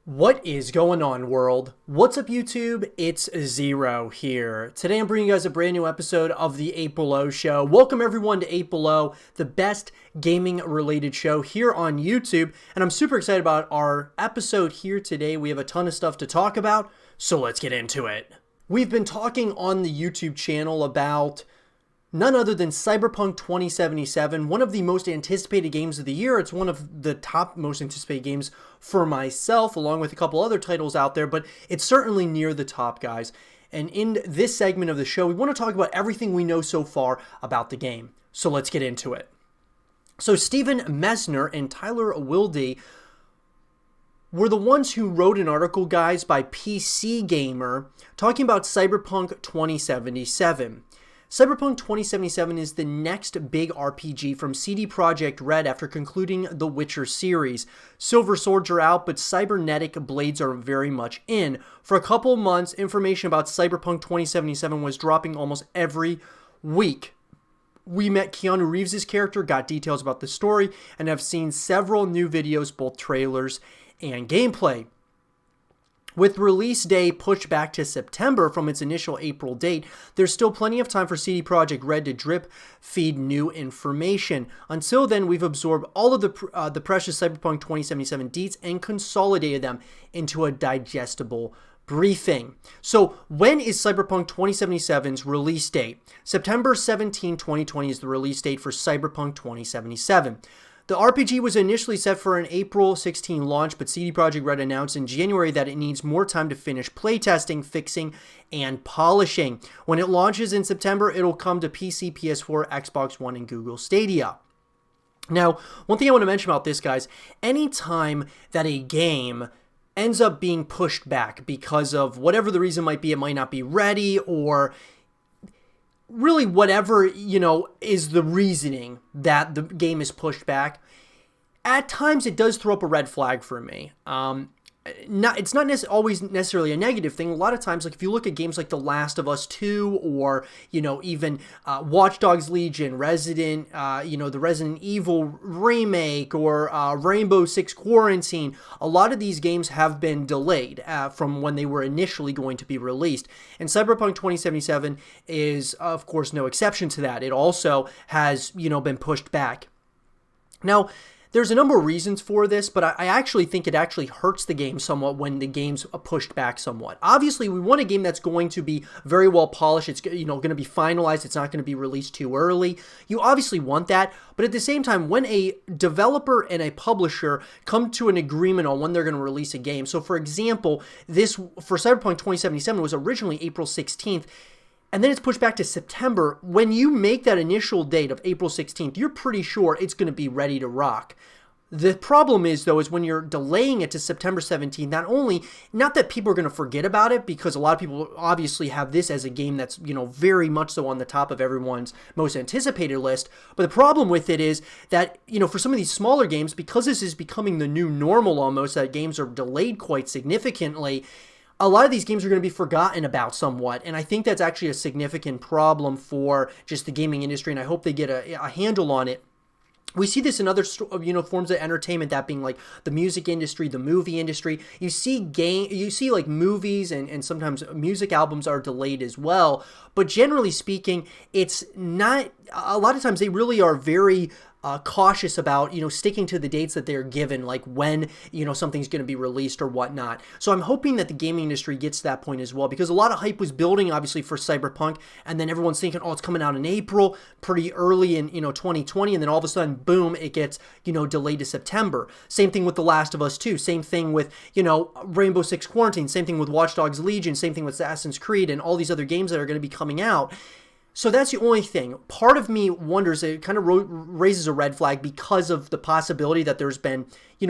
What is going on, world? What's up, YouTube? It's Zero here. Today I'm bringing you guys a brand new episode of the 8 Below Show. Welcome everyone to 8 Below, the best gaming related show here on YouTube. And I'm super excited about our episode here today. We have a ton of stuff to talk about, so let's get into it. We've been talking on the YouTube channel about none other than Cyberpunk 2077, one of the most anticipated games of the year. It's one of the top most anticipated games for myself, along with a couple other titles out there, but it's certainly near the top, guys. And in this segment of the show, we want to talk about everything we know so far about the game. So let's get into it. So Stephen Messner and Tyler Wilde were the ones who wrote an article, guys, by PC Gamer, talking about Cyberpunk 2077. Cyberpunk 2077 is the next big RPG from CD Projekt Red after concluding the Witcher series. Silver Swords are out, but cybernetic blades are very much in. For a couple months, information about Cyberpunk 2077 was dropping almost every week. We met Keanu Reeves' character, got details about the story, and have seen several new videos, both trailers and gameplay. With release day pushed back to September from its initial April date, there's still plenty of time for CD Projekt Red to drip feed new information. Until then, we've absorbed all of the precious Cyberpunk 2077 deets and consolidated them into a digestible briefing. So when is Cyberpunk 2077's release date? September 17, 2020 is the release date for Cyberpunk 2077. The RPG was initially set for an April 16 launch, but CD Projekt Red announced in January that it needs more time to finish playtesting, fixing, and polishing. When it launches in September, it'll come to PC, PS4, Xbox One, and Google Stadia. Now, one thing I want to mention about this, guys, anytime that a game ends up being pushed back because of whatever the reason might be, it might not be ready, or really whatever, is the reasoning that the game is pushed back, at times it does throw up a red flag for me. It's not always necessarily a negative thing. A lot of times, like if you look at games like The Last of Us 2 or, even Watch Dogs Legion, the Resident Evil remake, or Rainbow Six Quarantine, a lot of these games have been delayed from when they were initially going to be released. And Cyberpunk 2077 is, of course, no exception to that. It also has, been pushed back. Now, there's a number of reasons for this, but I actually think it actually hurts the game somewhat when the game's pushed back somewhat. Obviously, we want a game that's going to be very well polished. It's going to be finalized. It's not going to be released too early. You obviously want that, but at the same time, when a developer and a publisher come to an agreement on when they're going to release a game. So, for example, this for Cyberpunk 2077 was originally April 16th. And then it's pushed back to September. When you make that initial date of April 16th, you're pretty sure it's going to be ready to rock. The problem is, though, is when you're delaying it to September 17th, not that people are going to forget about it, because a lot of people obviously have this as a game that's, very much so on the top of everyone's most anticipated list. But the problem with it is that, for some of these smaller games, because this is becoming the new normal almost, that games are delayed quite significantly, a lot of these games are going to be forgotten about somewhat, and I think that's actually a significant problem for just the gaming industry, and I hope they get a handle on it. We see this in other, forms of entertainment, that being like the music industry, the movie industry. You see like movies and sometimes music albums are delayed as well. But generally speaking, it's not, a lot of times they really are very cautious about, sticking to the dates that they're given, like when, something's going to be released or whatnot. So I'm hoping that the gaming industry gets to that point as well, because a lot of hype was building, obviously, for Cyberpunk, and then everyone's thinking, oh, it's coming out in April, pretty early in, 2020, and then all of a sudden, boom, it gets, delayed to September. Same thing with The Last of Us 2, same thing with, Rainbow Six Quarantine, same thing with Watch Dogs Legion, same thing with Assassin's Creed, and all these other games that are going to be coming out. So that's the only thing. Part of me wonders, it kind of raises a red flag because of the possibility that there's been,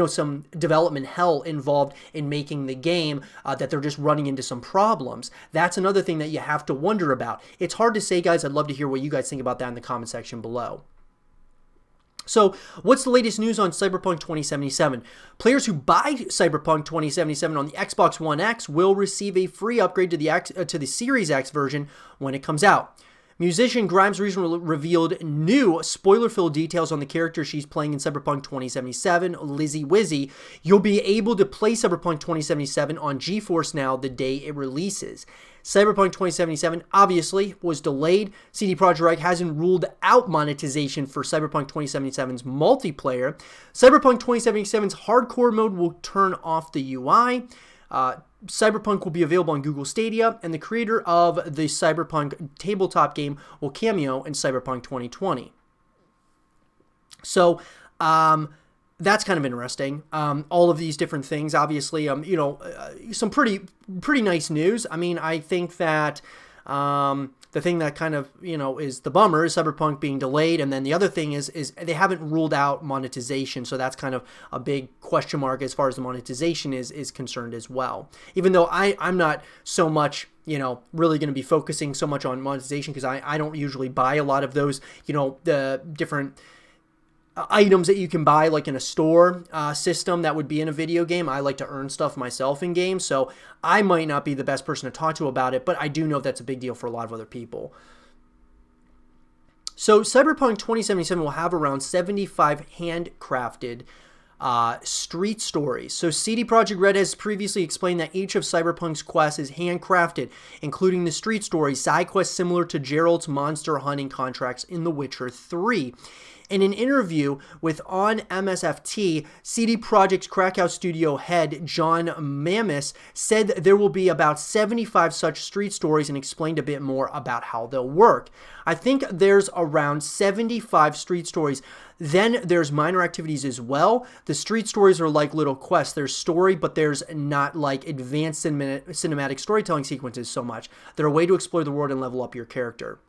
some development hell involved in making the game, that they're just running into some problems. That's another thing that you have to wonder about. It's hard to say, guys. I'd love to hear what you guys think about that in the comment section below. So, what's the latest news on Cyberpunk 2077? Players who buy Cyberpunk 2077 on the Xbox One X will receive a free upgrade to the Series X version when it comes out. Musician Grimes recently revealed new spoiler-filled details on the character she's playing in Cyberpunk 2077, Lizzie Wizzy. You'll be able to play Cyberpunk 2077 on GeForce Now the day it releases. Cyberpunk 2077 obviously was delayed. CD Projekt Red hasn't ruled out monetization for Cyberpunk 2077's multiplayer. Cyberpunk 2077's hardcore mode will turn off the UI. Cyberpunk will be available on Google Stadia, and the creator of the Cyberpunk tabletop game will cameo in Cyberpunk 2020. So, that's kind of interesting. All of these different things, obviously, some pretty nice news. I mean, I think that the thing that kind of, is the bummer is Cyberpunk being delayed. And then the other thing is they haven't ruled out monetization. So that's kind of a big question mark as far as the monetization is concerned as well. Even though I'm not so much, really going to be focusing so much on monetization because I don't usually buy a lot of those, the different items that you can buy like in a store system that would be in a video game. I like to earn stuff myself in games, so I might not be the best person to talk to about it, but I do know that's a big deal for a lot of other people. So Cyberpunk 2077 will have around 75 handcrafted street stories. So CD Projekt Red has previously explained that each of Cyberpunk's quests is handcrafted, including the street stories, side quests similar to Geralt's monster hunting contracts in The Witcher 3. In an interview with On MSFT, CD Projekt's Krakow studio head John Mamis said there will be about 75 such street stories and explained a bit more about how they'll work. I think there's around 75 street stories. Then there's minor activities as well. The street stories are like little quests. There's story, but there's not like advanced cinematic storytelling sequences so much. They're a way to explore the world and level up your character.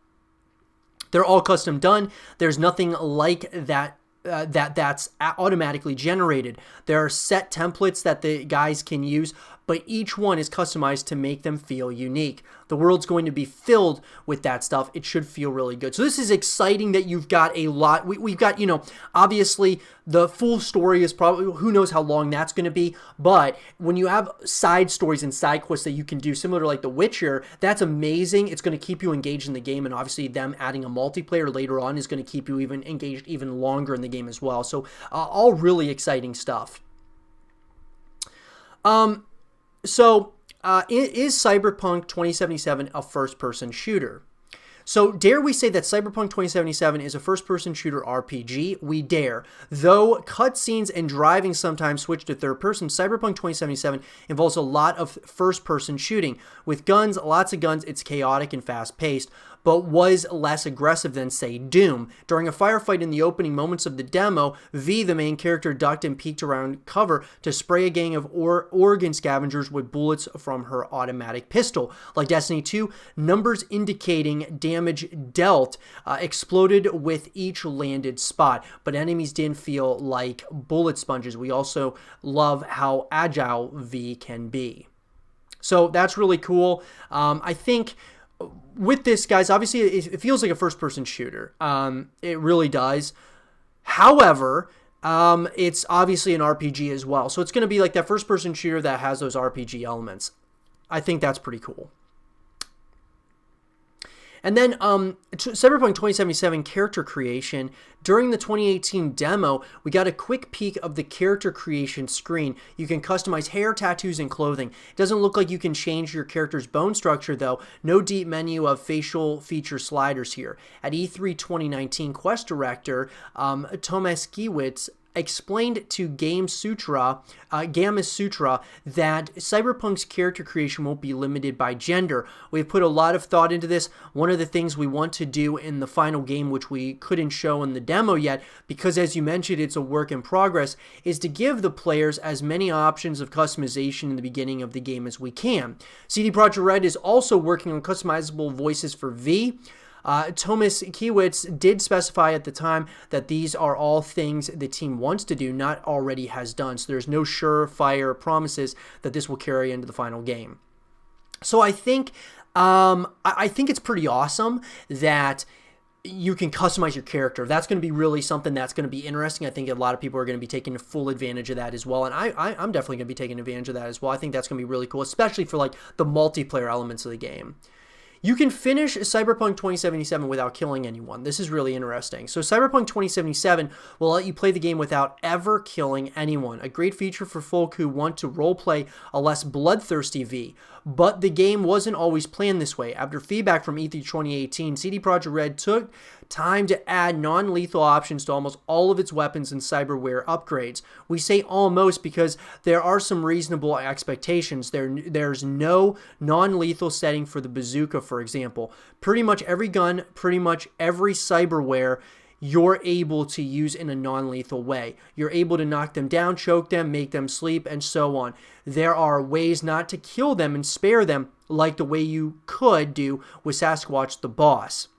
They're all custom done. There's nothing like that that's automatically generated. There are set templates that the guys can use, but each one is customized to make them feel unique. The world's going to be filled with that stuff. It should feel really good. So this is exciting that you've got a lot. We've got, obviously the full story is probably, who knows how long that's going to be. But when you have side stories and side quests that you can do similar to like The Witcher, that's amazing. It's going to keep you engaged in the game. And obviously them adding a multiplayer later on is going to keep you even engaged even longer in the game as well. So all really exciting stuff. Is Cyberpunk 2077 a first-person shooter? So dare we say that Cyberpunk 2077 is a first-person shooter RPG? We dare. Though cutscenes and driving sometimes switch to third-person, Cyberpunk 2077 involves a lot of first-person shooting. With guns, lots of guns, it's chaotic and fast-paced, but was less aggressive than, say, Doom. During a firefight in the opening moments of the demo, V, the main character, ducked and peeked around cover to spray a gang of organ scavengers with bullets from her automatic pistol. Like Destiny 2, numbers indicating damage dealt exploded with each landed spot, but enemies didn't feel like bullet sponges. We also love how agile V can be. So that's really cool. I think with this, guys, obviously it feels like a first-person shooter. It really does. However, it's obviously an RPG as well. So it's going to be like that first-person shooter that has those RPG elements. I think that's pretty cool. And then Cyberpunk 2077 character creation. During the 2018 demo, we got a quick peek of the character creation screen. You can customize hair, tattoos, and clothing. It doesn't look like you can change your character's bone structure, though. No deep menu of facial feature sliders here. At E3 2019, Quest director Tomas Giewicz explained to Gamma Sutra that Cyberpunk's character creation won't be limited by gender. We've put a lot of thought into this. One of the things we want to do in the final game, which we couldn't show in the demo yet, because as you mentioned, it's a work in progress, is to give the players as many options of customization in the beginning of the game as we can. CD Projekt Red is also working on customizable voices for V. Tomas Giewicz did specify at the time that these are all things the team wants to do, not already has done. So there's no surefire promises that this will carry into the final game. So I think it's pretty awesome that you can customize your character. That's going to be really something that's going to be interesting. I think a lot of people are going to be taking full advantage of that as well. And I'm definitely going to be taking advantage of that as well. I think that's going to be really cool, especially for like the multiplayer elements of the game. You can finish Cyberpunk 2077 without killing anyone. This is really interesting. So Cyberpunk 2077 will let you play the game without ever killing anyone. A great feature for folk who want to roleplay a less bloodthirsty V. But the game wasn't always planned this way. After feedback from E3 2018, CD Projekt Red took time to add non-lethal options to almost all of its weapons and cyberware upgrades. We say almost because there are some reasonable expectations. There's no non-lethal setting for the bazooka, for example. Pretty much every gun, pretty much every cyberware, you're able to use in a non-lethal way. You're able to knock them down, choke them, make them sleep, and so on. There are ways not to kill them and spare them like the way you could do with Sasquatch the boss.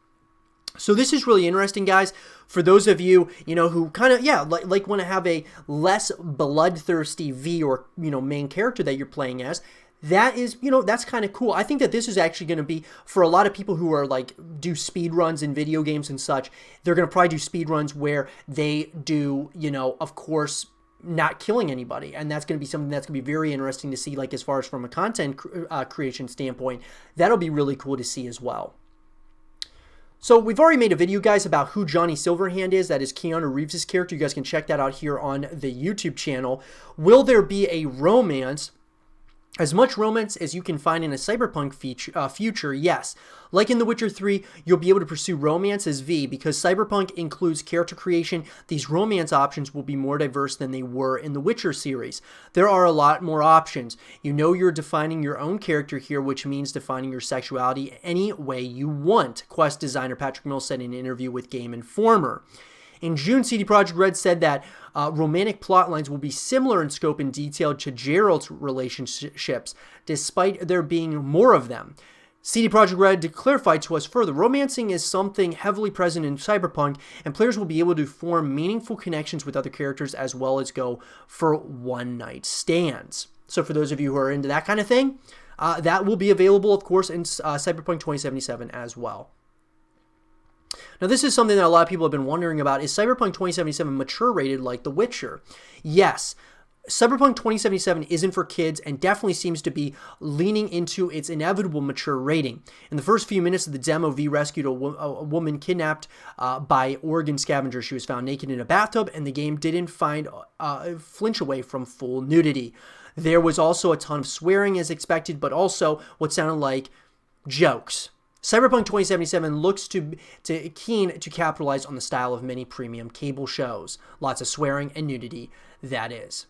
So this is really interesting, guys. For those of you, who kind of, like want to have a less bloodthirsty V or, main character that you're playing as, that is, that's kind of cool. I think that this is actually going to be, for a lot of people who are do speed runs in video games and such, they're going to probably do speed runs where they do, of course, not killing anybody. And that's going to be something that's going to be very interesting to see, as far as from a content creation standpoint. That'll be really cool to see as well. So we've already made a video, guys, about who Johnny Silverhand is. That is Keanu Reeves' character. You guys can check that out here on the YouTube channel. Will there be a romance? As much romance as you can find in a Cyberpunk future, yes. Like in The Witcher 3, you'll be able to pursue romance as V. Because Cyberpunk includes character creation, these romance options will be more diverse than they were in the Witcher series. There are a lot more options. You're defining your own character here, which means defining your sexuality any way you want, Quest designer Patrick Mills said in an interview with Game Informer. In June, CD Projekt Red said that romantic plotlines will be similar in scope and detail to Geralt's relationships, despite there being more of them. CD Projekt Red clarified to us further, romancing is something heavily present in Cyberpunk, and players will be able to form meaningful connections with other characters as well as go for one-night stands. So for those of you who are into that kind of thing, that will be available, of course, in Cyberpunk 2077 as well. Now, this is something that a lot of people have been wondering about. Is Cyberpunk 2077 mature rated like The Witcher? Yes. Cyberpunk 2077 isn't for kids and definitely seems to be leaning into its inevitable mature rating. In the first few minutes of the demo, V rescued a woman kidnapped by organ scavengers. She was found naked in a bathtub, and the game didn't flinch away from full nudity. There was also a ton of swearing as expected, but also what sounded like jokes. Cyberpunk 2077 looks to keen to capitalize on the style of many premium cable shows. Lots of swearing and nudity, that is.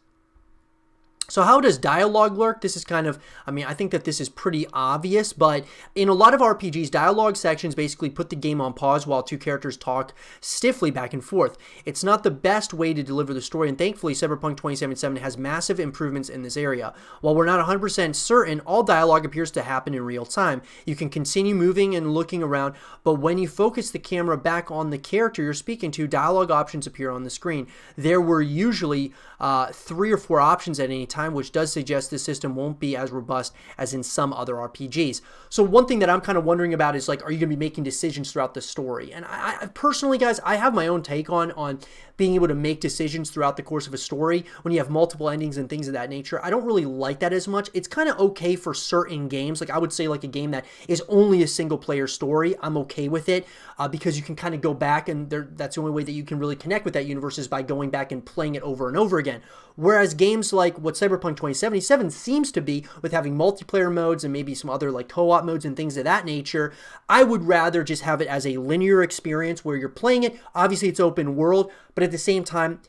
So how does dialogue work? This is kind of, I think that this is pretty obvious, but in a lot of RPGs, dialogue sections basically put the game on pause while two characters talk stiffly back and forth. It's not the best way to deliver the story, and thankfully Cyberpunk 2077 has massive improvements in this area. While we're not 100% certain, all dialogue appears to happen in real time. You can continue moving and looking around, but when you focus the camera back on the character you're speaking to, dialogue options appear on the screen. There were usually 3 or 4 options at any time, which does suggest this system won't be as robust as in some other RPGs. So one thing that I'm kind of wondering about is, are you going to be making decisions throughout the story? And I personally, guys, I have my own take on being able to make decisions throughout the course of a story when you have multiple endings and things of that nature. I don't really like that as much. It's kind of okay for certain games. I would say a game that is only a single player story, I'm okay with it because you can kind of go back, and that's the only way that you can really connect with that universe is by going back and playing it over and over again. Whereas games like what Cyberpunk 2077 seems to be, with having multiplayer modes and maybe some other co-op modes and things of that nature, I would rather just have it as a linear experience where you're playing it. Obviously, it's open world, but at the same time,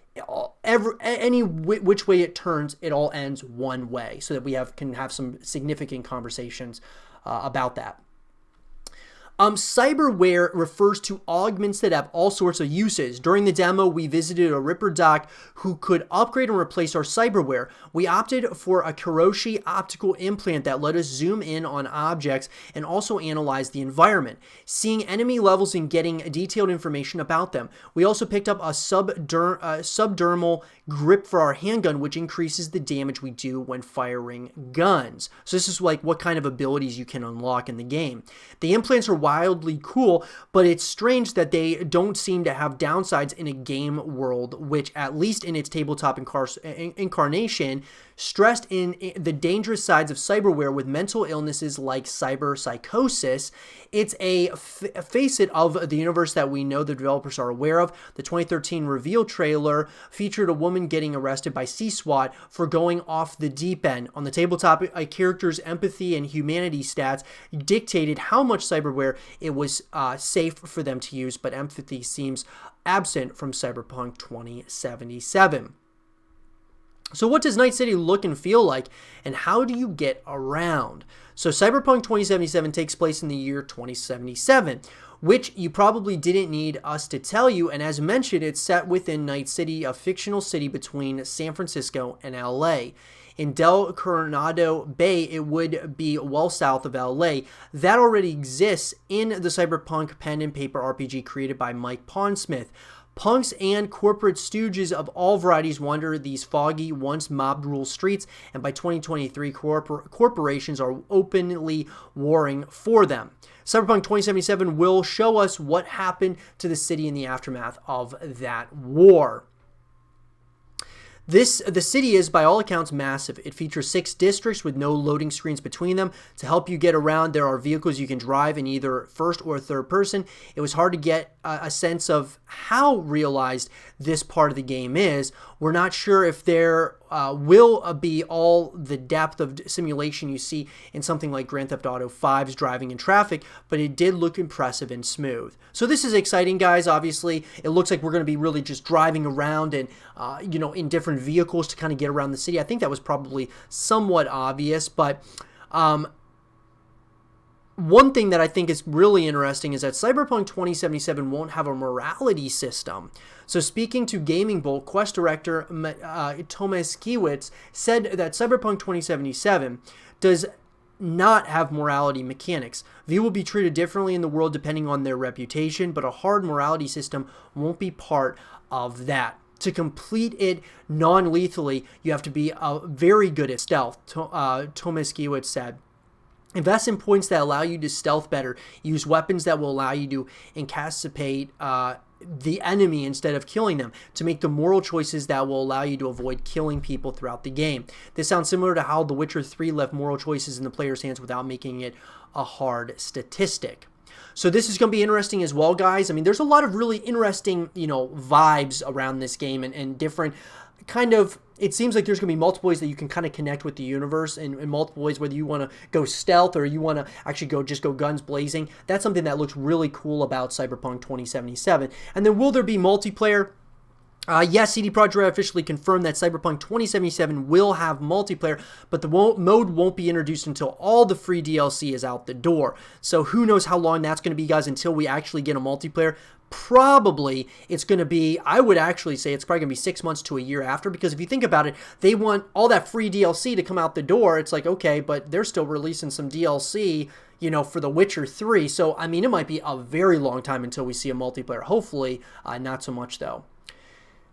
any which way it turns, it all ends one way, so that we can have some significant conversations about that. Cyberware refers to augments that have all sorts of uses. During the demo, we visited a Ripper doc who could upgrade and replace our cyberware. We opted for a Kiroshi optical implant that let us zoom in on objects and also analyze the environment, seeing enemy levels and getting detailed information about them. We also picked up a subdermal grip for our handgun, which increases the damage we do when firing guns. So this is what kind of abilities you can unlock in the game. The implants are wildly cool, but it's strange that they don't seem to have downsides in a game world, which, at least in its tabletop incarnation, stressed in the dangerous sides of cyberware with mental illnesses like cyberpsychosis. It's a facet of the universe that we know the developers are aware of. The 2013 reveal trailer featured a woman getting arrested by C-SWAT for going off the deep end. On the tabletop, a character's empathy and humanity stats dictated how much cyberware it was safe for them to use, but empathy seems absent from Cyberpunk 2077. So what does Night City look and feel like, and how do you get around? So Cyberpunk 2077 takes place in the year 2077, which you probably didn't need us to tell you, and as mentioned, it's set within Night City, a fictional city between San Francisco and LA. In Del Coronado Bay, it would be well south of LA. That already exists in the Cyberpunk pen and paper RPG created by Mike Pondsmith. Punks and corporate stooges of all varieties wander these foggy, once mob-ruled streets, and by 2023, corporations are openly warring for them. Cyberpunk 2077 will show us what happened to the city in the aftermath of that war. The city is, by all accounts, massive. It features 6 districts with no loading screens between them. To help you get around, there are vehicles you can drive in either first or third person. It was hard to get a sense of how realized this part of the game is. We're not sure if there will be all the depth of simulation you see in something like Grand Theft Auto 5's driving in traffic, but it did look impressive and smooth. So this is exciting, guys. Obviously, it looks like we're going to be really just driving around and, in different vehicles to kind of get around the city. I think that was probably somewhat obvious, but one thing that I think is really interesting is that Cyberpunk 2077 won't have a morality system. So speaking to Gaming Bolt, Quest director Tomas Kiewicz said that Cyberpunk 2077 does not have morality mechanics. V will be treated differently in the world depending on their reputation, but a hard morality system won't be part of that. To complete it non-lethally, you have to be very good at stealth, Tomas Kiewicz said. Invest in points that allow you to stealth better. Use weapons that will allow you to incapacitate the enemy instead of killing them, to make the moral choices that will allow you to avoid killing people throughout the game. This sounds similar to how The Witcher 3 left moral choices in the player's hands without making it a hard statistic. So this is going to be interesting as well, guys. I mean, there's a lot of really interesting, vibes around this game and different kind of, it seems like there's going to be multiple ways that you can kind of connect with the universe in multiple ways, whether you want to go stealth or you want to actually go guns blazing. That's something that looks really cool about Cyberpunk 2077. And then will there be multiplayer? Yes, CD Projekt Red officially confirmed that Cyberpunk 2077 will have multiplayer, but the mode won't be introduced until all the free DLC is out the door. So who knows how long that's going to be, guys, until we actually get a multiplayer. Probably it's going to be, I would actually say it's probably going to be 6 months to a year after, because if you think about it, they want all that free DLC to come out the door. It's like, okay, but they're still releasing some DLC, for The Witcher 3. So, I mean, it might be a very long time until we see a multiplayer. Hopefully, not so much, though.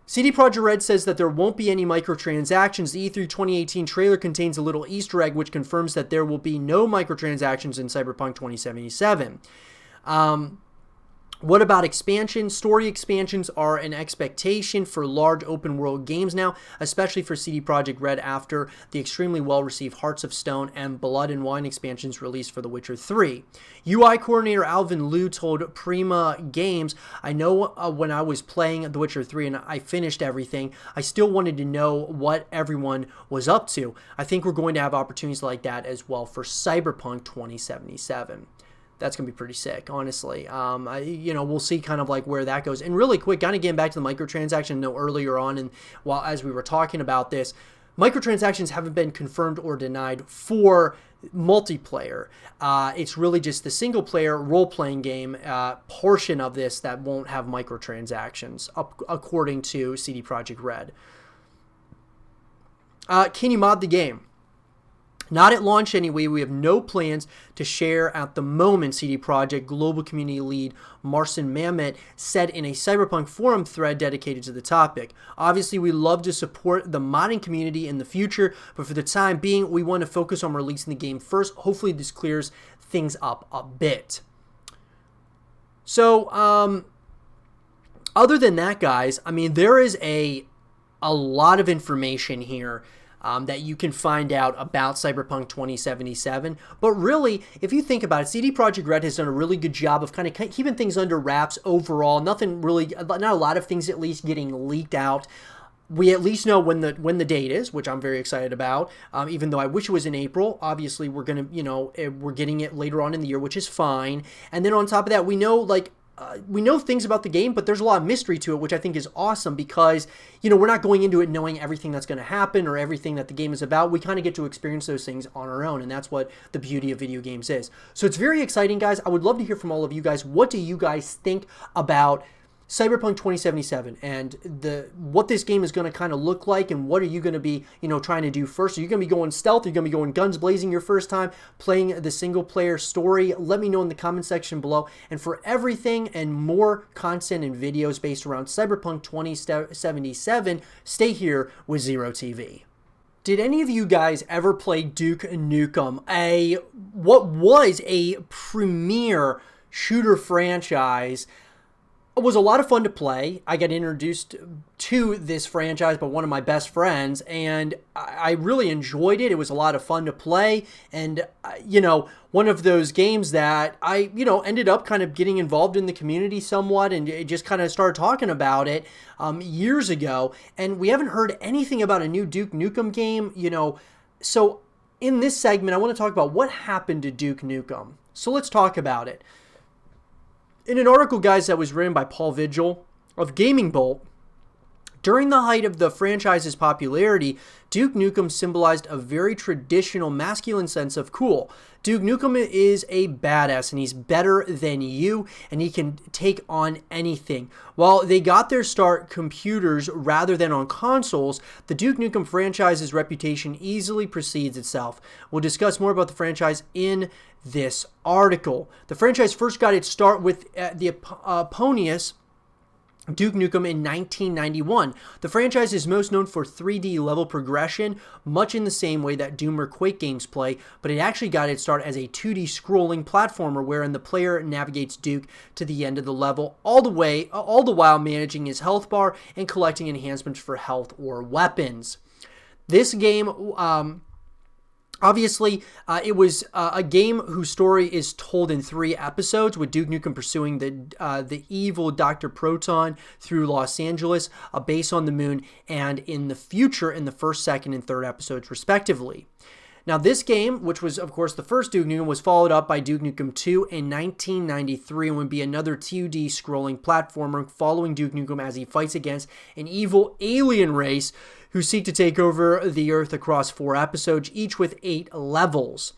CD Projekt Red says that there won't be any microtransactions. The E3 2018 trailer contains a little Easter egg which confirms that there will be no microtransactions in Cyberpunk 2077. What about expansion? Story expansions are an expectation for large open world games now, especially for CD Projekt Red after the extremely well-received Hearts of Stone and Blood and Wine expansions released for The Witcher 3. UI coordinator Alvin Liu told Prima Games, I know when I was playing The Witcher 3 and I finished everything, I still wanted to know what everyone was up to. I think we're going to have opportunities like that as well for Cyberpunk 2077. That's going to be pretty sick, honestly. We'll see kind of like where that goes. And really quick, kind of getting back to the microtransaction note earlier on, and as we were talking about this, microtransactions haven't been confirmed or denied for multiplayer. It's really just the single-player role-playing game portion of this that won't have microtransactions, according to CD Projekt Red. Can you mod the game? Not at launch anyway. We have no plans to share at the moment, CD Projekt Global Community Lead Marcin Mamet said in a Cyberpunk forum thread dedicated to the topic. Obviously, we love to support the modding community in the future, but for the time being, we want to focus on releasing the game first. Hopefully, this clears things up a bit. So, other than that, guys, I mean, there is a lot of information here that you can find out about Cyberpunk 2077. But really, if you think about it, CD Projekt Red has done a really good job of kind of keeping things under wraps overall. Nothing really, not a lot of things at least getting leaked out. We at least know when the date is, which I'm very excited about. Even though I wish it was in April. Obviously, we're gonna, we're getting it later on in the year, which is fine. And then on top of that, we know things about the game, but there's a lot of mystery to it, which I think is awesome because, we're not going into it knowing everything that's going to happen or everything that the game is about. We kind of get to experience those things on our own, and that's what the beauty of video games is. So it's very exciting, guys. I would love to hear from all of you guys. What do you guys think about Cyberpunk 2077 and what this game is going to kind of look like, and what are you going to be, trying to do first? Are you going to be going stealth? Are you going to be going guns blazing your first time playing the single player story? Let me know in the comment section below. And for everything and more content and videos based around Cyberpunk 2077, stay here with Zero TV. Did any of you guys ever play Duke Nukem, what was a premier shooter franchise? It was a lot of fun to play. I got introduced to this franchise by one of my best friends, and I really enjoyed it. It was a lot of fun to play, and one of those games that I ended up kind of getting involved in the community somewhat, and just kind of started talking about it years ago. And we haven't heard anything about a new Duke Nukem game, So in this segment, I want to talk about what happened to Duke Nukem. So let's talk about it. In an article, guys, that was written by Paul Vigil of Gaming Bolt, during the height of the franchise's popularity, Duke Nukem symbolized a very traditional masculine sense of cool. Duke Nukem is a badass, and he's better than you, and he can take on anything. While they got their start computers rather than on consoles, the Duke Nukem franchise's reputation easily precedes itself. We'll discuss more about the franchise in this article. The franchise first got its start with the eponymous Duke Nukem in 1991. The franchise is most known for 3D level progression, much in the same way that Doom or Quake games play, but it actually got its start as a 2D scrolling platformer wherein the player navigates Duke to the end of the level, all the while managing his health bar and collecting enhancements for health or weapons. This game obviously, it was a game whose story is told in 3 episodes, with Duke Nukem pursuing the evil Dr. Proton through Los Angeles, a base on the moon, and in the future in the first, second, and third episodes, respectively. Now, this game, which was, of course, the first Duke Nukem, was followed up by Duke Nukem 2 in 1993 and would be another 2D scrolling platformer following Duke Nukem as he fights against an evil alien race who seek to take over the Earth across 4 episodes, each with 8 levels.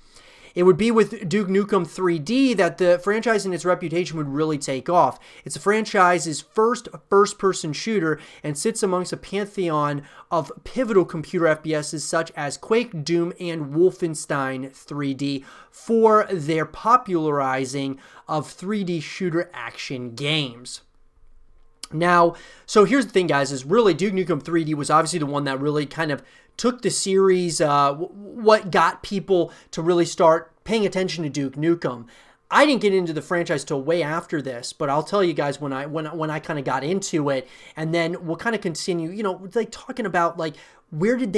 It would be with Duke Nukem 3D that the franchise and its reputation would really take off. It's the franchise's first-person shooter and sits amongst a pantheon of pivotal computer FPSs such as Quake, Doom, and Wolfenstein 3D for their popularizing of 3D shooter action games. Now, so here's the thing, guys, is really Duke Nukem 3D was obviously the one that really kind of took the series, what got people to really start paying attention to Duke Nukem. I didn't get into the franchise till way after this, but I'll tell you guys when I kind of got into it, and then we'll kind of continue, like talking about like where did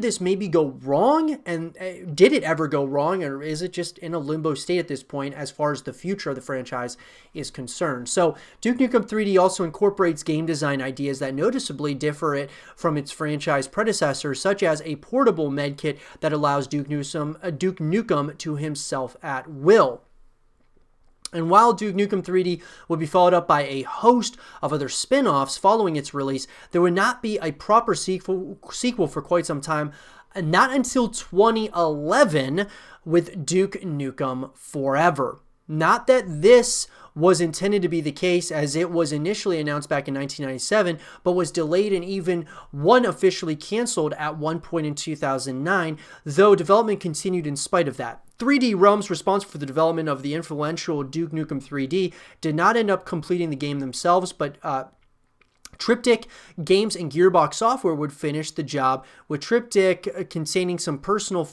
this maybe go wrong, and did it ever go wrong, or is it just in a limbo state at this point as far as the future of the franchise is concerned? So Duke Nukem 3D also incorporates game design ideas that noticeably differ it from its franchise predecessors, such as a portable medkit that allows Duke Nukem to himself at will. And while Duke Nukem 3D would be followed up by a host of other spin-offs following its release, there would not be a proper sequel for quite some time, not until 2011 with Duke Nukem Forever. Not that this was intended to be the case, as it was initially announced back in 1997, but was delayed and even one officially canceled at one point in 2009, though development continued in spite of that. 3D Realms, responsible for the development of the influential Duke Nukem 3D, did not end up completing the game themselves, but Triptych Games and Gearbox Software would finish the job, with Triptych containing some personnel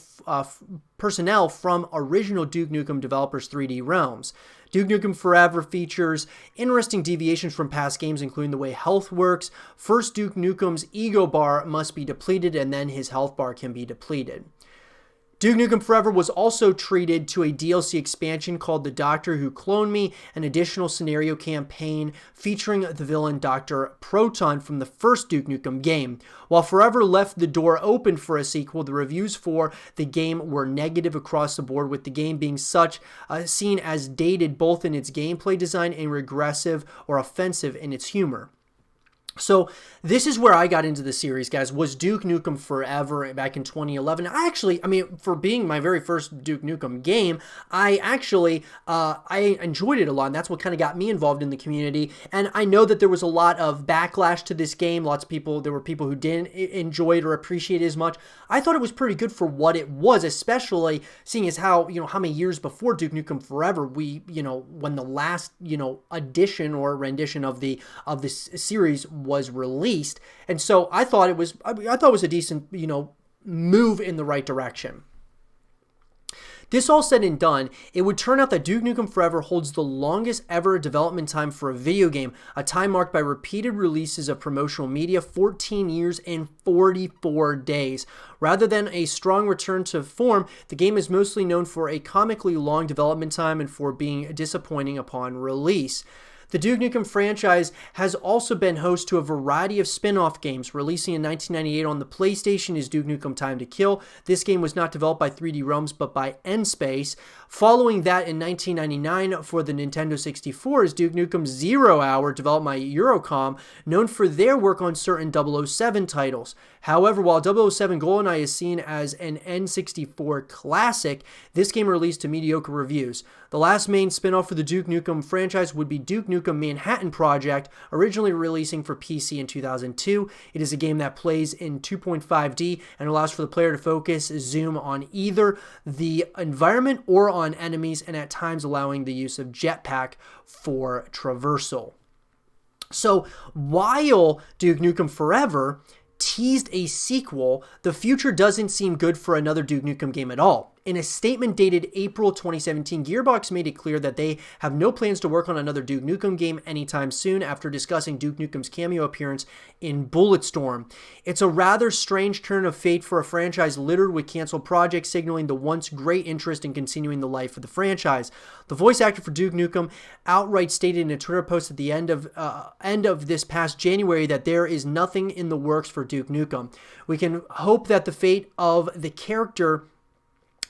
from original Duke Nukem developers 3D Realms. Duke Nukem Forever features interesting deviations from past games, including the way health works. First, Duke Nukem's ego bar must be depleted, and then his health bar can be depleted. Duke Nukem Forever was also treated to a DLC expansion called The Doctor Who Cloned Me, an additional scenario campaign featuring the villain Dr. Proton from the first Duke Nukem game. While Forever left the door open for a sequel, the reviews for the game were negative across the board, with the game being seen as dated both in its gameplay design and regressive or offensive in its humor. So this is where I got into the series, guys, was Duke Nukem Forever back in 2011. For being my very first Duke Nukem game, I enjoyed it a lot, and that's what kind of got me involved in the community. And I know that there was a lot of backlash to this game. There were people who didn't enjoy it or appreciate it as much. I thought it was pretty good for what it was, especially seeing as how many years before Duke Nukem Forever, when the last, edition or rendition of this series was released. And so I thought it was a decent, move in the right direction. This all said and done, it would turn out that Duke Nukem Forever holds the longest ever development time for a video game, a time marked by repeated releases of promotional media, 14 years and 44 days. Rather than a strong return to form, the game is mostly known for a comically long development time and for being disappointing upon release. The Duke Nukem franchise has also been host to a variety of spin-off games. Releasing in 1998 on the PlayStation is Duke Nukem Time to Kill. This game was not developed by 3D Realms but by N-Space. Following that, in 1999 for the Nintendo 64 is Duke Nukem 0 Hour, developed by Eurocom, known for their work on certain 007 titles. However, while 007 GoldenEye is seen as an N64 classic, this game released to mediocre reviews. The last main spin-off for the Duke Nukem franchise would be Duke Nukem Manhattan Project, originally releasing for PC in 2002. It is a game that plays in 2.5D and allows for the player to focus zoom on either the environment or on enemies, and at times allowing the use of jetpack for traversal. So while Duke Nukem Forever teased a sequel, the future doesn't seem good for another Duke Nukem game at all. In a statement dated April 2017, Gearbox made it clear that they have no plans to work on another Duke Nukem game anytime soon after discussing Duke Nukem's cameo appearance in Bulletstorm. It's a rather strange turn of fate for a franchise littered with canceled projects, signaling the once great interest in continuing the life of the franchise. The voice actor for Duke Nukem outright stated in a Twitter post at the end of this past January that there is nothing in the works for Duke Nukem. We can hope that the fate of the character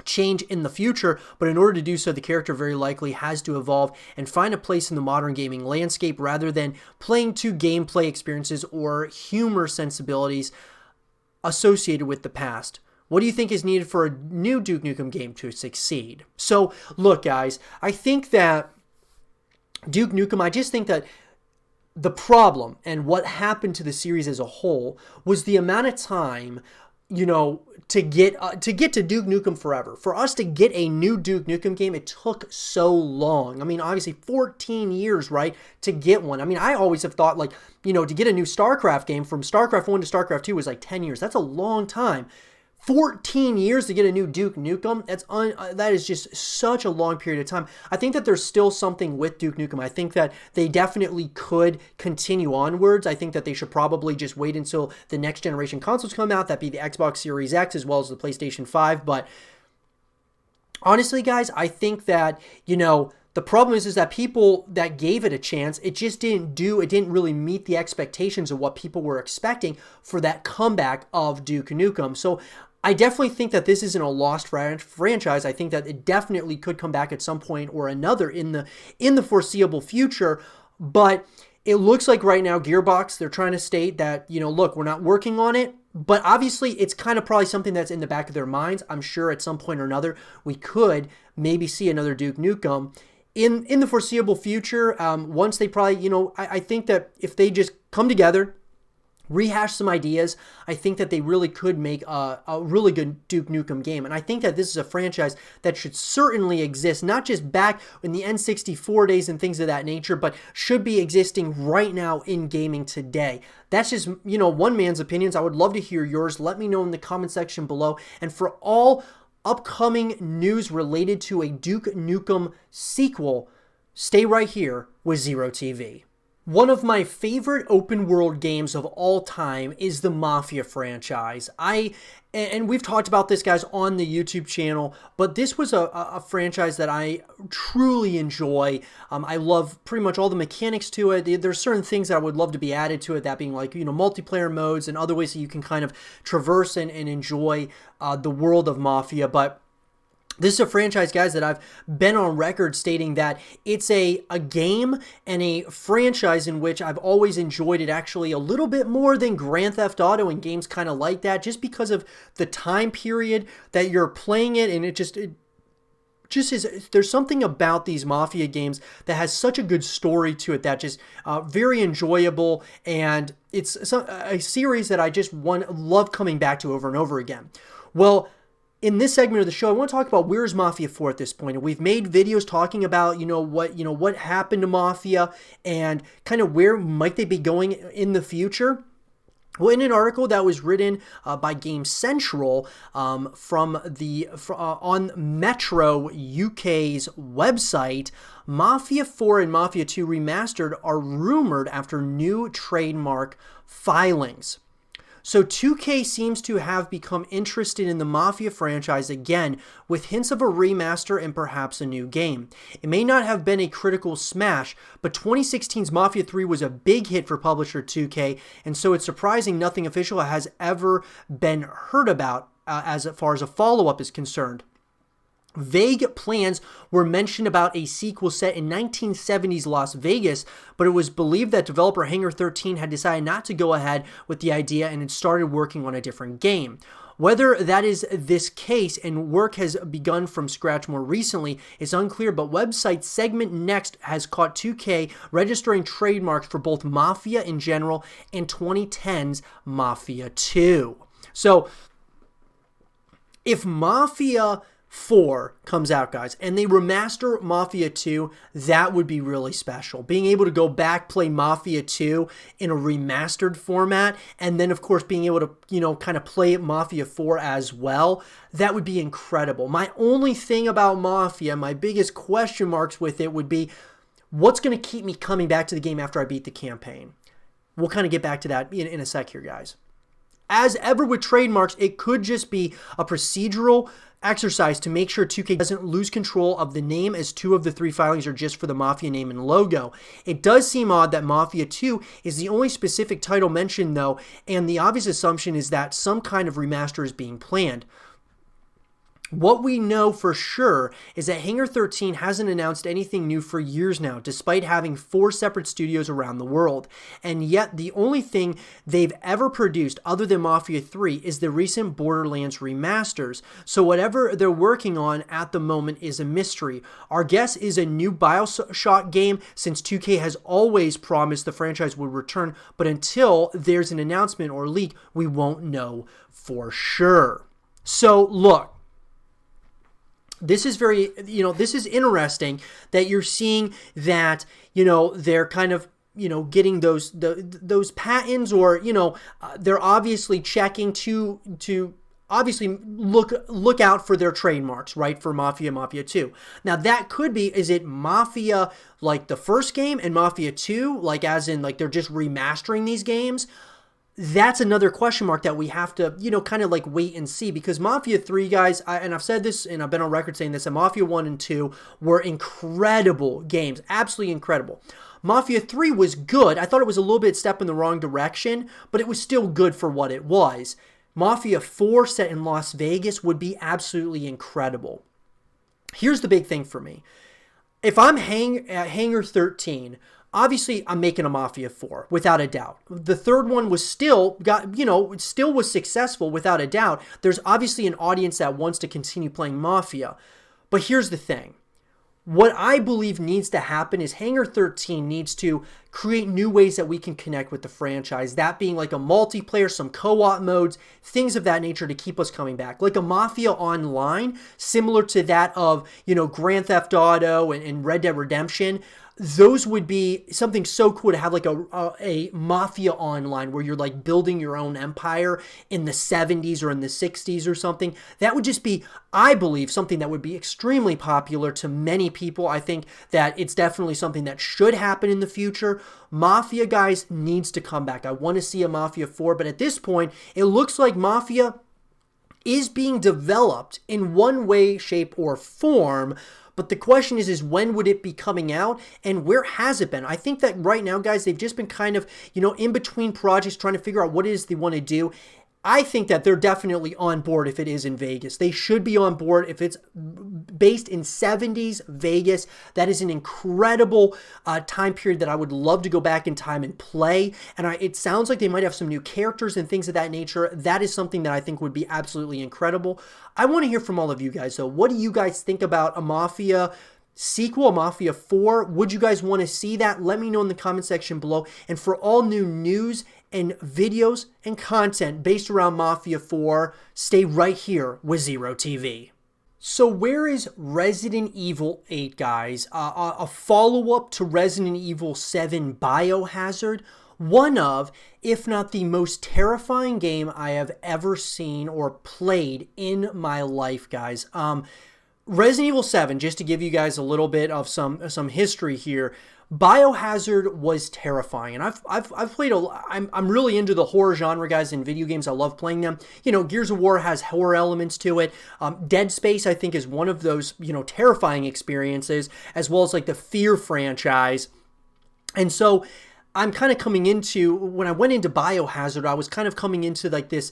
change in the future, but in order to do so, the character very likely has to evolve and find a place in the modern gaming landscape rather than playing to gameplay experiences or humor sensibilities associated with the past. What do you think is needed for a new Duke Nukem game to succeed? So, look, guys, I think that Duke Nukem, I just think that the problem and what happened to the series as a whole was the amount of time to get to Duke Nukem Forever. For us to get a new Duke Nukem game, it took so long. I mean, obviously 14 years, right, to get one. I mean, I always have thought, to get a new StarCraft game from StarCraft 1 to StarCraft 2 was 10 years. That's a long time. 14 years to get a new Duke Nukem, that is just such a long period of time. I think that there's still something with Duke Nukem. I think that they definitely could continue onwards. I think that they should probably just wait until the next generation consoles come out, that be the Xbox Series X as well as the PlayStation 5. But honestly, guys, I think that, the problem is that people that gave it a chance, it didn't really meet the expectations of what people were expecting for that comeback of Duke Nukem. So I definitely think that this isn't a lost franchise. I think that it definitely could come back at some point or another in the foreseeable future. But it looks like right now Gearbox, they're trying to state that, look, we're not working on it. But obviously, it's kind of probably something that's in the back of their minds. I'm sure at some point or another, we could maybe see another Duke Nukem in the foreseeable future. Once they probably, I think that if they just come together, rehash some ideas. I think that they really could make a really good Duke Nukem game. And I think that this is a franchise that should certainly exist, not just back in the N64 days and things of that nature, but should be existing right now in gaming today. That's just, one man's opinions. I would love to hear yours. Let me know in the comment section below. And for all upcoming news related to a Duke Nukem sequel, stay right here with Zero TV. One of my favorite open world games of all time is the Mafia franchise. And we've talked about this, guys, on the YouTube channel, but this was a franchise that I truly enjoy. I love pretty much all the mechanics to it. There's certain things that I would love to be added to it, that being like, multiplayer modes and other ways that you can kind of traverse and enjoy the world of Mafia. But this is a franchise, guys, that I've been on record stating that it's a game and a franchise in which I've always enjoyed it actually a little bit more than Grand Theft Auto and games kind of like that, just because of the time period that you're playing it. And it just is, there's something about these Mafia games that has such a good story to it that just very enjoyable. And it's a series that I just love coming back to over and over again. Well, in this segment of the show, I want to talk about where is Mafia 4 at this point. And we've made videos talking about, what happened to Mafia and kind of where might they be going in the future. Well, in an article that was written by Game Central on Metro UK's website, Mafia 4 and Mafia 2 Remastered are rumored after new trademark filings. So 2K seems to have become interested in the Mafia franchise again, with hints of a remaster and perhaps a new game. It may not have been a critical smash, but 2016's Mafia 3 was a big hit for publisher 2K, and so it's surprising nothing official has ever been heard about as far as a follow-up is concerned. Vague plans were mentioned about a sequel set in 1970s Las Vegas, but it was believed that developer Hangar 13 had decided not to go ahead with the idea and had started working on a different game. Whether that is this case and work has begun from scratch more recently is unclear, but website Segment Next has caught 2K registering trademarks for both Mafia in general and 2010's Mafia 2. So, if Mafia 4 comes out, guys, and they remaster Mafia 2, that would be really special. Being able to go back, play Mafia 2 in a remastered format, and then, of course, being able to, kind of play Mafia 4 as well, that would be incredible. My only thing about Mafia, my biggest question marks with it would be, what's going to keep me coming back to the game after I beat the campaign? We'll kind of get back to that in a sec here, guys. As ever with trademarks, it could just be a procedural exercise to make sure 2K doesn't lose control of the name, as 2 of the 3 filings are just for the Mafia name and logo. It does seem odd that Mafia 2 is the only specific title mentioned, though, and the obvious assumption is that some kind of remaster is being planned. What we know for sure is that Hangar 13 hasn't announced anything new for years now, despite having 4 separate studios around the world. And yet, the only thing they've ever produced other than Mafia 3 is the recent Borderlands remasters. So whatever they're working on at the moment is a mystery. Our guess is a new BioShock game, since 2K has always promised the franchise would return, but until there's an announcement or leak, we won't know for sure. So, look. This is very, this is interesting that you're seeing that, they're kind of, getting those patents, or, they're obviously checking to obviously look out for their trademarks, right, for Mafia 2. Now, that could be, is it Mafia like the first game and Mafia 2, like as in like they're just remastering these games? That's another question mark that we have to, kind of like wait and see, because Mafia 3, guys, and I've said this and I've been on record saying this, and Mafia 1 and 2 were incredible games, absolutely incredible. Mafia 3 was good. I thought it was a little bit step in the wrong direction, but it was still good for what it was. Mafia 4 set in Las Vegas would be absolutely incredible. Here's the big thing for me. If I'm Hangar 13, obviously, I'm making a Mafia 4, without a doubt. The third one was still was successful, without a doubt. There's obviously an audience that wants to continue playing Mafia. But here's the thing. What I believe needs to happen is Hangar 13 needs to create new ways that we can connect with the franchise. That being like a multiplayer, some co-op modes, things of that nature to keep us coming back. Like a Mafia Online, similar to that of, Grand Theft Auto and Red Dead Redemption. Those would be something so cool to have, like a Mafia Online where you're like building your own empire in the 70s or in the 60s or something. That would just be, I believe, something that would be extremely popular to many people. I think that it's definitely something that should happen in the future. Mafia, guys, needs to come back. I want to see a Mafia 4, but at this point, it looks like Mafia is being developed in one way, shape, or form. But the question is when would it be coming out and where has it been? I think that right now, guys, they've just been kind of, in between projects trying to figure out what it is they want to do. I think that they're definitely on board if it is in Vegas. They should be on board if it's based in 70s Vegas. That is an incredible time period that I would love to go back in time and play. And it sounds like they might have some new characters and things of that nature. That is something that I think would be absolutely incredible. I want to hear from all of you guys, though. What do you guys think about a Mafia sequel, Mafia 4? Would you guys want to see that? Let me know in the comment section below. And for all new news and videos and content based around Mafia 4, stay right here with Zero TV. So where is Resident Evil 8, guys? A follow-up to Resident Evil 7 Biohazard? One of, if not the most terrifying game I have ever seen or played in my life, guys. Resident Evil 7, just to give you guys a little bit of some history here, Biohazard was terrifying, and I've played I'm really into the horror genre, guys, in video games. I love playing them. Gears of War has horror elements to it. Dead Space, I think, is one of those terrifying experiences, as well as like the Fear franchise. And so I'm kind of coming into, when I went into Biohazard, I was kind of coming into like this,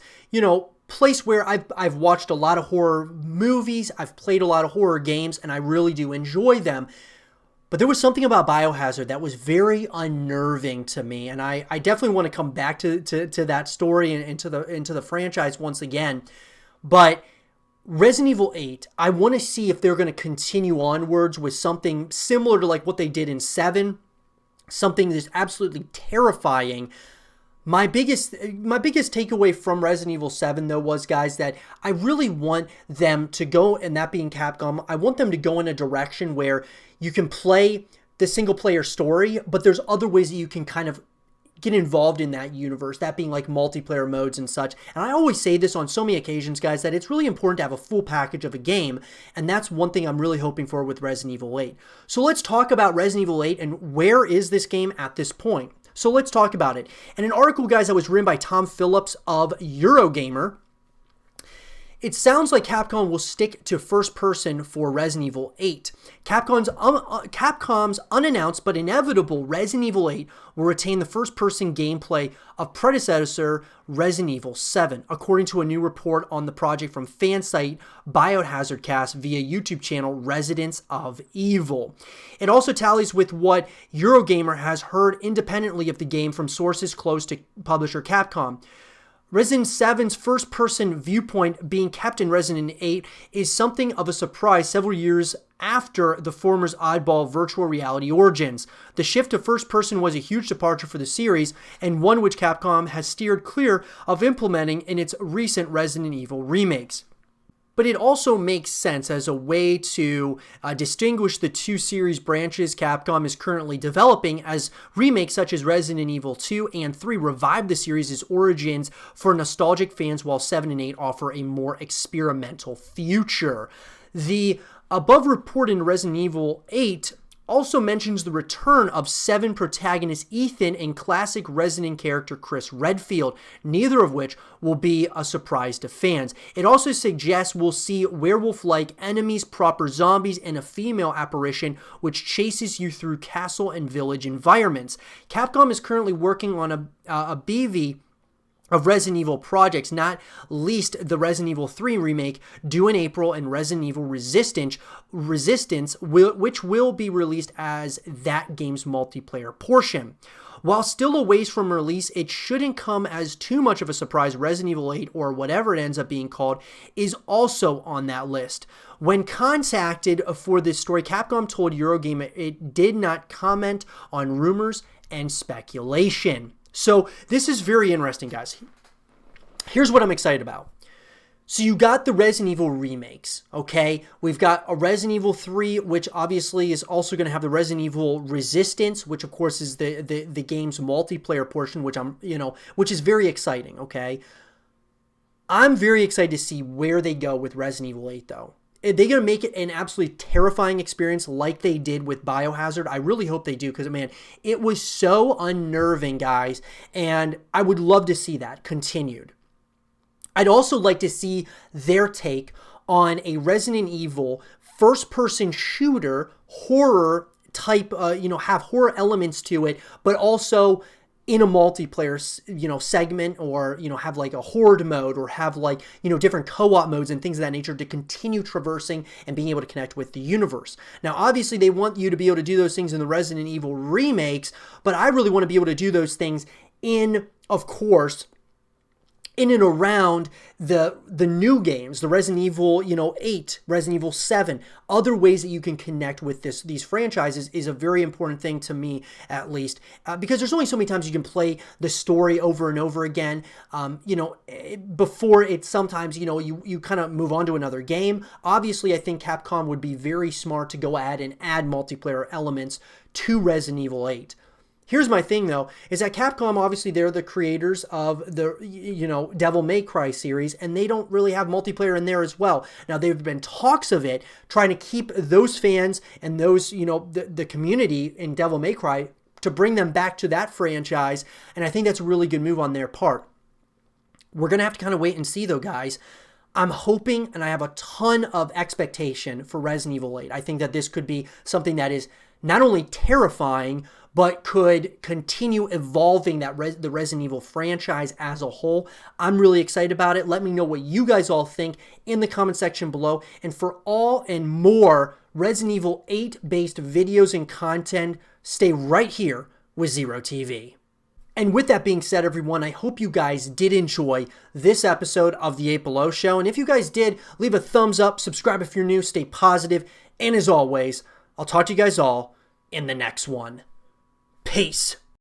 place where I've watched a lot of horror movies, I've played a lot of horror games, and I really do enjoy them. But there was something about Biohazard that was very unnerving to me, and I definitely want to come back to that story and into the franchise once again. But Resident Evil 8, I want to see if they're going to continue onwards with something similar to like what they did in 7, something that's absolutely terrifying. My biggest takeaway from Resident Evil 7, though, was, guys, that I really want them to go, and that being Capcom, I want them to go in a direction where you can play the single-player story, but there's other ways that you can kind of get involved in that universe, that being like multiplayer modes and such. And I always say this on so many occasions, guys, that it's really important to have a full package of a game, and that's one thing I'm really hoping for with Resident Evil 8. So let's talk about Resident Evil 8 and where is this game at this point. So let's talk about it. And an article, guys, that was written by Tom Phillips of Eurogamer, it sounds like Capcom will stick to first person for Resident Evil 8. Capcom's unannounced but inevitable Resident Evil 8 will retain the first person gameplay of predecessor Resident Evil 7, according to a new report on the project from fan site Biohazard Cast via YouTube channel Residents of Evil. It also tallies with what Eurogamer has heard independently of the game from sources close to publisher Capcom. Resident 7's first-person viewpoint being kept in Resident 8 is something of a surprise several years after the former's oddball virtual reality origins. The shift to first-person was a huge departure for the series, and one which Capcom has steered clear of implementing in its recent Resident Evil remakes. But it also makes sense as a way to distinguish the two series branches Capcom is currently developing, as remakes such as Resident Evil 2 and 3 revive the series' origins for nostalgic fans, while 7 and 8 offer a more experimental future. The above report in Resident Evil 8 also mentions the return of 7 protagonist Ethan and classic Resident character Chris Redfield, neither of which will be a surprise to fans. It also suggests we'll see werewolf-like enemies, proper zombies, and a female apparition which chases you through castle and village environments. Capcom is currently working on a BV of Resident Evil projects, not least the Resident Evil 3 remake due in April, and Resident Evil Resistance, which will be released as that game's multiplayer portion. While still a ways from release, it shouldn't come as too much of a surprise. Resident Evil 8, or whatever it ends up being called, is also on that list. When contacted for this story, Capcom told Eurogamer it did not comment on rumors and speculation. So this is very interesting, guys. Here's what I'm excited about. So you got the Resident Evil remakes, okay? We've got a Resident Evil 3, which obviously is also going to have the Resident Evil Resistance, which of course is the game's multiplayer portion, which is very exciting, okay? I'm very excited to see where they go with Resident Evil 8, though. Are they going to make it an absolutely terrifying experience like they did with Biohazard? I really hope they do, because, man, it was so unnerving, guys, and I would love to see that continued. I'd also like to see their take on a Resident Evil first-person shooter, horror type, have horror elements to it, but also in a multiplayer, segment, or, have like a horde mode, or have like, different co-op modes and things of that nature to continue traversing and being able to connect with the universe. Now, obviously, they want you to be able to do those things in the Resident Evil remakes, but I really want to be able to do those things of course, in and around the new games, the Resident Evil, 8, Resident Evil 7, other ways that you can connect with these franchises is a very important thing to me, at least, because there's only so many times you can play the story over and over again, before it's sometimes, you kind of move on to another game. Obviously, I think Capcom would be very smart to go ahead and add multiplayer elements to Resident Evil 8. Here's my thing, though, is that Capcom, obviously, they're the creators of the, Devil May Cry series, and they don't really have multiplayer in there as well. Now, there have been talks of it, trying to keep those fans and those, the community in Devil May Cry to bring them back to that franchise, and I think that's a really good move on their part. We're going to have to kind of wait and see, though, guys. I'm hoping, and I have a ton of expectation for Resident Evil 8. I think that this could be something that is not only terrifying, but could continue evolving the Resident Evil franchise as a whole. I'm really excited about it. Let me know what you guys all think in the comment section below. And for all and more Resident Evil 8 based videos and content, stay right here with Zero TV. And with that being said, everyone, I hope you guys did enjoy this episode of the 8 Below Show. And if you guys did, leave a thumbs up, subscribe if you're new, stay positive, and as always, I'll talk to you guys all in the next one. Peace.